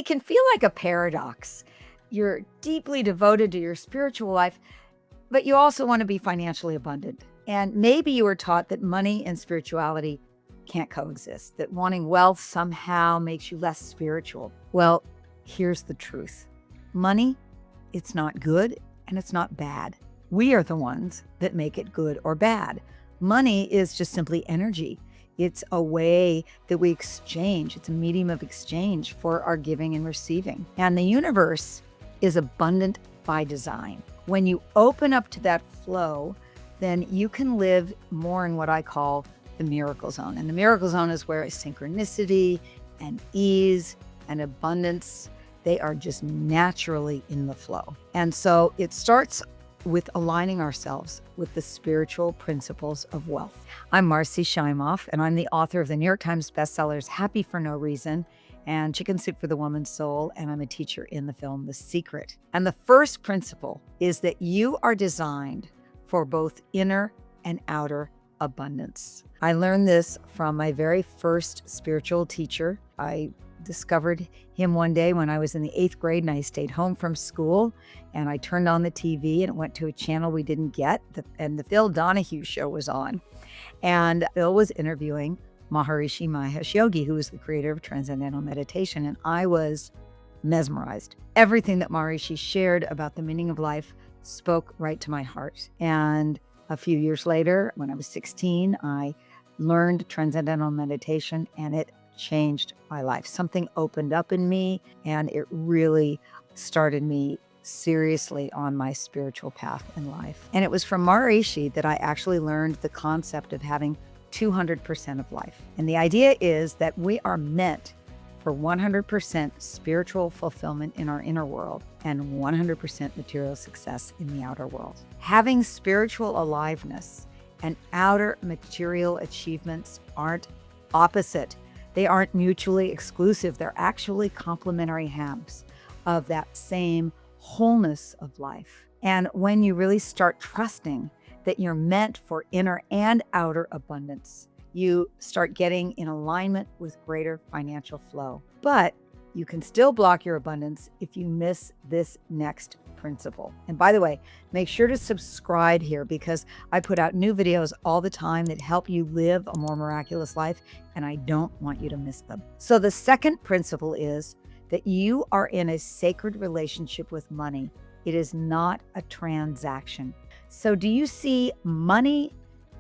It can feel like a paradox. You're deeply devoted to your spiritual life, but you also want to be financially abundant. And maybe you were taught that money and spirituality can't coexist, that wanting wealth somehow makes you less spiritual. Well, here's the truth. Money, it's not good and it's not bad. We are the ones that make it good or bad. Money is just simply energy. It's a way that we exchange. It's a medium of exchange for our giving and receiving. And the universe is abundant by design. When you open up to that flow, then you can live more in what I call the miracle zone. And the miracle zone is where synchronicity and ease and abundance, they are just naturally in the flow. And so it starts with aligning ourselves with the spiritual principles of wealth. I'm Marci Shimoff, and I'm the author of the New York Times bestsellers Happy for No Reason and Chicken Soup for the Woman's Soul, and I'm a teacher in the film The Secret. And the first principle is that you are designed for both inner and outer abundance. I learned this from my very first spiritual teacher. I discovered him one day when I was in the 8th grade and I stayed home from school, and I turned on the TV and it went to a channel we didn't get, and the Phil Donahue show was on. And Phil was interviewing Maharishi Mahesh Yogi, who is the creator of Transcendental Meditation, and I was mesmerized. Everything that Maharishi shared about the meaning of life spoke right to my heart. And a few years later, when I was 16, I learned Transcendental Meditation, and it changed my life. Something opened up in me, and it really started me seriously on my spiritual path in life. And it was from Maharishi that I actually learned the concept of having 200% of life. And the idea is that we are meant for 100% spiritual fulfillment in our inner world and 100% material success in the outer world. Having spiritual aliveness and outer material achievements aren't opposite. They aren't mutually exclusive. They're actually complementary halves of that same wholeness of life. And when you really start trusting that you're meant for inner and outer abundance, you start getting in alignment with greater financial flow. But you can still block your abundance if you miss this next principle. And by the way, make sure to subscribe here, because I put out new videos all the time that help you live a more miraculous life, and I don't want you to miss them. So the second principle is that you are in a sacred relationship with money. It is not a transaction. So do you see money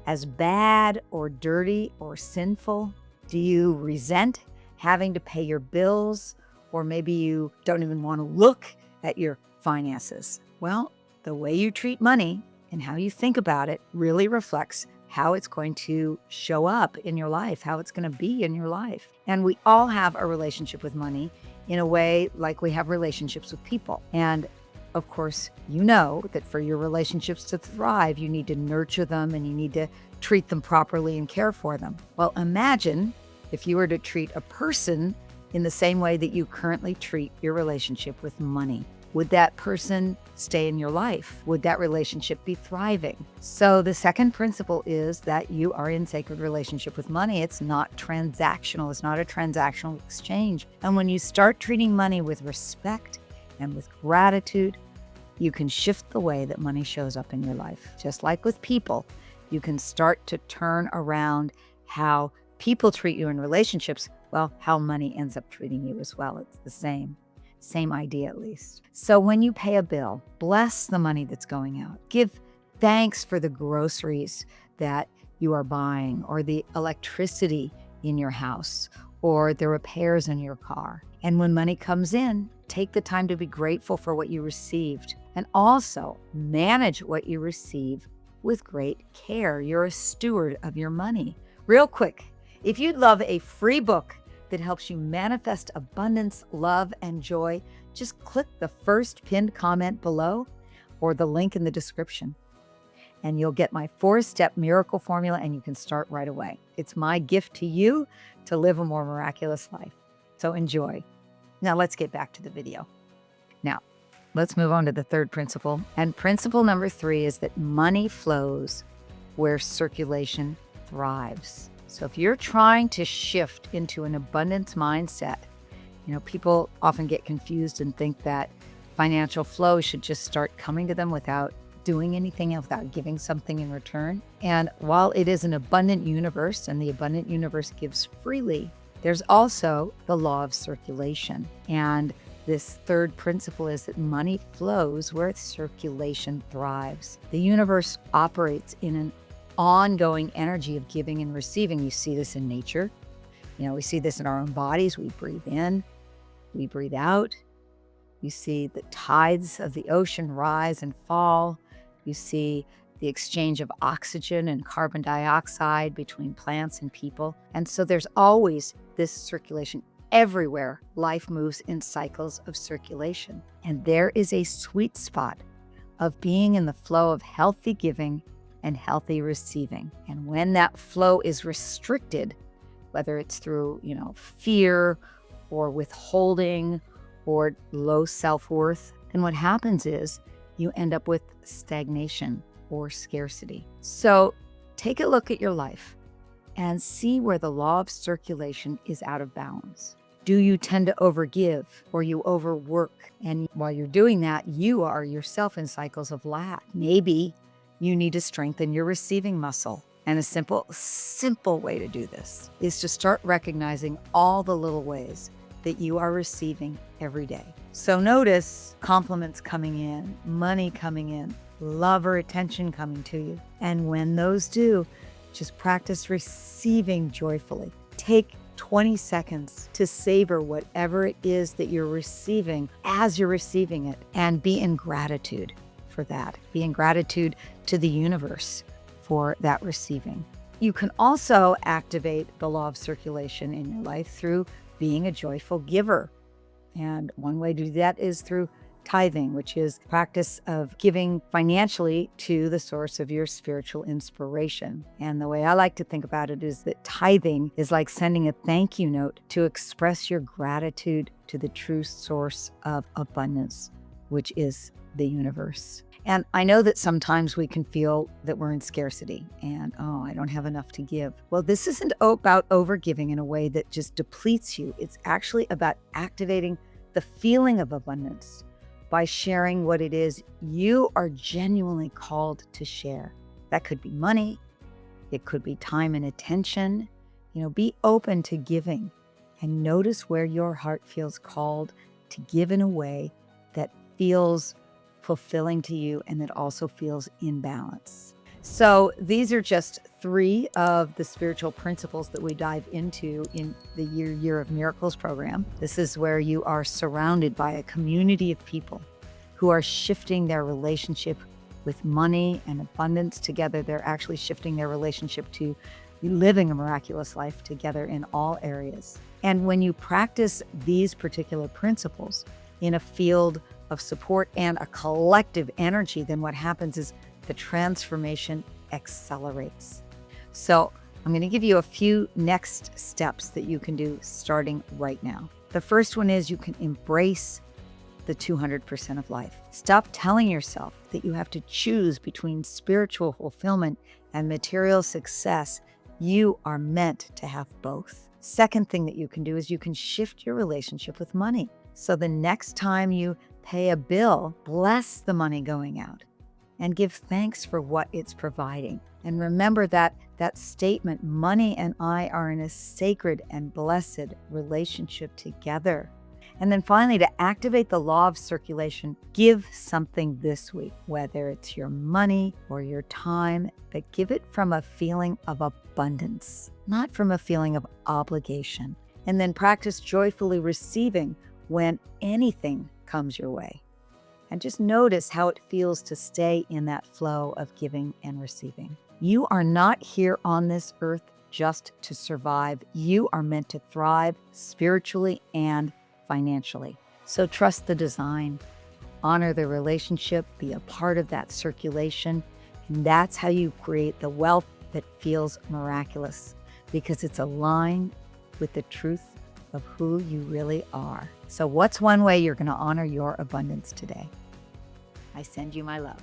as bad or dirty or sinful? Do you resent having to pay your bills? Or maybe you don't even want to look at your finances? Well, the way you treat money and how you think about it really reflects how it's going to show up in your life, how it's going to be in your life. And we all have a relationship with money in a way like we have relationships with people. And of course, you know that for your relationships to thrive, you need to nurture them and you need to treat them properly and care for them. Well, imagine if you were to treat a person in the same way that you currently treat your relationship with money. Would that person stay in your life? Would that relationship be thriving? So the second principle is that you are in sacred relationship with money. It's not transactional. It's not a transactional exchange. And when you start treating money with respect and with gratitude, you can shift the way that money shows up in your life. Just like with people, you can start to turn around how people treat you in relationships. Well, how money ends up treating you as well. It's the same idea at least. So when you pay a bill, bless the money that's going out. Give thanks for the groceries that you are buying, or the electricity in your house, or the repairs in your car. And when money comes in, take the time to be grateful for what you received, and also manage what you receive with great care. You're a steward of your money. Real quick, if you'd love a free book that helps you manifest abundance, love, and joy, just click the first pinned comment below or the link in the description, and you'll get my 4-step miracle formula, and you can start right away. It's my gift to you to live a more miraculous life. So enjoy. Now let's get back to the video. Now, let's move on to the third principle. And principle number 3 is that money flows where circulation thrives. So if you're trying to shift into an abundance mindset, People often get confused and think that financial flow should just start coming to them without doing anything, without giving something in return. And while it is an abundant universe and the abundant universe gives freely, there's also the law of circulation. And this third principle is that money flows where circulation thrives. The universe operates in an ongoing energy of giving and receiving. You see this in nature. We see this in our own bodies. We breathe in, we breathe out. You see the tides of the ocean rise and fall. You see the exchange of oxygen and carbon dioxide between plants and people. And so there's always this circulation. Everywhere, life moves in cycles of circulation. And there is a sweet spot of being in the flow of healthy giving and healthy receiving. And when that flow is restricted, whether it's through, fear or withholding or low self-worth, then what happens is you end up with stagnation or scarcity. So take a look at your life and see where the law of circulation is out of balance. Do you tend to overgive or you overwork? And while you're doing that, you are yourself in cycles of lack. Maybe you need to strengthen your receiving muscle. And a simple way to do this is to start recognizing all the little ways that you are receiving every day. So notice compliments coming in, money coming in, love or attention coming to you. And when those do, just practice receiving joyfully. Take 20 seconds to savor whatever it is that you're receiving as you're receiving it, and be in gratitude for that. Be in gratitude to the universe for that receiving. You can also activate the law of circulation in your life through being a joyful giver. And one way to do that is through tithing, which is practice of giving financially to the source of your spiritual inspiration. And the way I like to think about it is that tithing is like sending a thank you note to express your gratitude to the true source of abundance, which is the universe. And I know that sometimes we can feel that we're in scarcity and, I don't have enough to give. Well, this isn't about overgiving in a way that just depletes you. It's actually about activating the feeling of abundance by sharing what it is you are genuinely called to share. That could be money. It could be time and attention. Be open to giving and notice where your heart feels called to give in a way that feels fulfilling to you and that also feels in balance. So these are just 3 of the spiritual principles that we dive into in the Year of Miracles program. This is where you are surrounded by a community of people who are shifting their relationship with money and abundance together. They're actually shifting their relationship to living a miraculous life together in all areas. And when you practice these particular principles in a field of support and a collective energy, then what happens is the transformation accelerates. So I'm going to give you a few next steps that you can do starting right now. The first one is you can embrace the 200% of life. Stop telling yourself that you have to choose between spiritual fulfillment and material success. You are meant to have both. Second thing that you can do is you can shift your relationship with money. So the next time you pay a bill, bless the money going out and give thanks for what it's providing. And remember that statement, money and I are in a sacred and blessed relationship together. And then finally, to activate the law of circulation, give something this week, whether it's your money or your time, but give it from a feeling of abundance, not from a feeling of obligation. And then practice joyfully receiving when anything comes your way. And just notice how it feels to stay in that flow of giving and receiving. You are not here on this earth just to survive. You are meant to thrive spiritually and financially. So trust the design, honor the relationship, be a part of that circulation. And that's how you create the wealth that feels miraculous, because it's aligned with the truth of who you really are. So what's one way you're going to honor your abundance today? I send you my love.